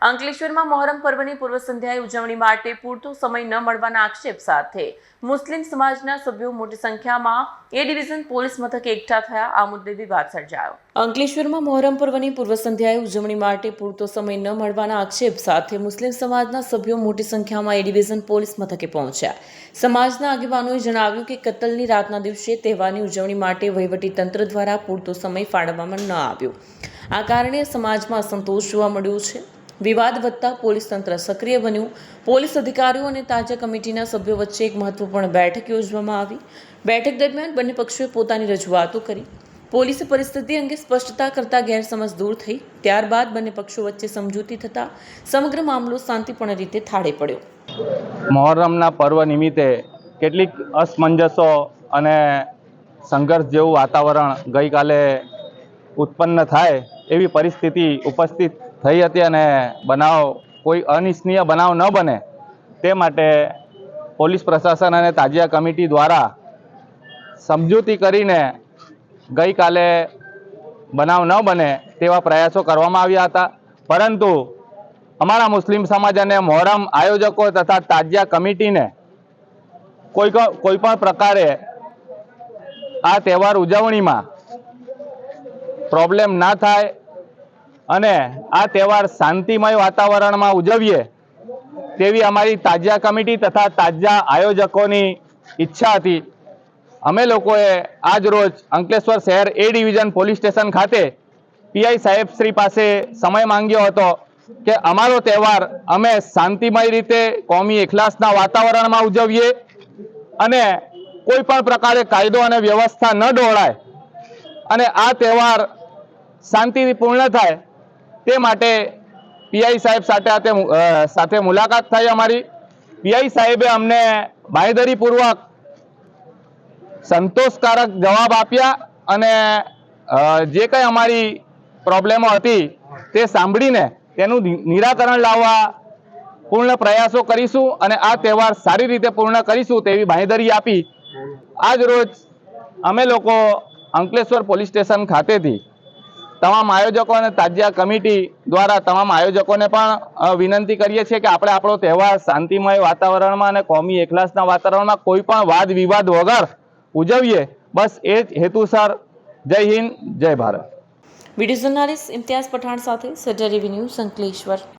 અંકલેશ્વરમાં મોહરમ પર્વની પૂર્વ સંધ્યાએ ઉજવણી માટે પૂરતો સમય ન મળવાના આક્ષેપ સાથે મુસ્લિમ સમાજના સભ્યો મોટી સંખ્યામાં એ ડિવિઝન પોલીસ મથકે એકઠા થયા. આ મુદ્દે વિવાદ સર્જાયો. અંકલેશ્વરમાં મોહરમ પર્વની પૂર્વ સંધ્યાએ ઉજવણી માટે પૂરતો સમય ન મળવાના આક્ષેપ સાથે મુસ્લિમ સમાજના સભ્યો મોટી સંખ્યામાં એ ડિવિઝન પોલીસ મથકે પહોંચ્યા. સમાજના આગેવાનોએ જણાવ્યું કે કતલની રાતના દિવસે તહેવારની ઉજવણી માટે વહીવટી તંત્ર દ્વારા પૂરતો સમય ફાળવવામાં ન આવ્યો. આ કારણે સમાજમાં અસંતોષ જોવા મળ્યો છે. વિવાદ વધતા પોલીસ તંત્ર સક્રિય બન્યું. પોલીસ અધિકારીઓ અને તાજા કમિટીના સભ્યો વચ્ચે એક મહત્વપૂર્ણ બેઠક યોજવામાં આવી. બેઠક દરમિયાન બંને પક્ષોએ પોતાની રજૂઆતો કરી. પોલીસે પરિસ્થિતિ અંગે સ્પષ્ટતા કરતા ગેરસમજ દૂર થઈ. ત્યારબાદ બંને પક્ષો વચ્ચે સમજૂતી થતા સમગ્ર મામલો શાંતિપૂર્ણ રીતે થાળે પડ્યો. મોહરમના પર્વ નિમિત્તે કેટલીક અસમંજસો અને સંઘર્ષ જેવું વાતાવરણ ગઈકાલે ઉત્પન્ન થાય એવી પરિસ્થિતિ ઉપસ્થિત થઈ હતી અને કોઈ અનિચ્છનીય બનાવ ન બને તે માટે પોલીસ પ્રશાસન અને તાજિયા કમિટી દ્વારા સમજૂતી કરીને ગઈકાલે બનાવ ન બને તેવા પ્રયાસો કરવામાં આવ્યા હતા. પરંતુ અમારા મુસ્લિમ સમાજ અને મોહરમ આયોજકો તથા તાજિયા કમિટીને કોઈ પણ પ્રકારે આ તહેવાર ઉજવણીમાં પ્રોબ્લેમ ના થાય અને આ તહેવાર શાંતિમય વાતાવરણમાં ઉજવીએ તેવી અમારી તાજિયા કમિટી તથા તાજિયા આયોજકોની ઈચ્છા હતી. અમે લોકોએ આજ રોજ અંકલેશ્વર શહેર એ ડિવિઝન પોલીસ સ્ટેશન ખાતે પીઆઈ સાહેબ શ્રી પાસે સમય માંગ્યો હતો કે અમારો તહેવાર અમે શાંતિમય રીતે કોમી એખલાસના વાતાવરણમાં ઉજવીએ અને કોઈ પણ પ્રકારે કાયદો અને વ્યવસ્થા ન ડહોળાય અને આ તહેવાર શાંતિથી પૂર્ણ થાય તે માટે પીઆઈ સાહેબ સાથે મુલાકાત થઈ અમારી. પીઆઈ સાહેબે અમને બાંયધરીપૂર્વક સંતોષકારક જવાબ આપ્યા અને જે કંઈ અમારી પ્રોબ્લેમો હતી તે સાંભળીને તેનું નિરાકરણ લાવવા પૂર્ણ પ્રયાસો કરીશું અને આ તહેવાર સારી રીતે પૂર્ણ કરીશું તેવી બાંયધરી આપી. આજ રોજ અમે લોકો અંકલેશ્વર પોલીસ સ્ટેશન ખાતેથી તમામ આયોજકો અને તાજિયા કમિટી દ્વારા તમામ આયોજકોને પણ વિનંતી કરીએ છીએ કે આપણે આપણો તહેવાર શાંતિમય વાતાવરણમાં અને કોમી એખલાસના વાતાવરણમાં કોઈ પણ વાદ વિવાદ વગર ઉજવીએ. બસ એ જ હેતુસર. જય હિન્દ, જય ભારત. વિડીયો જર્નાલિસ્ટ ઇમ્તિયાઝ પઠાણ સાથે સટર ટીવી ન્યૂઝ અંકલેશ્વર.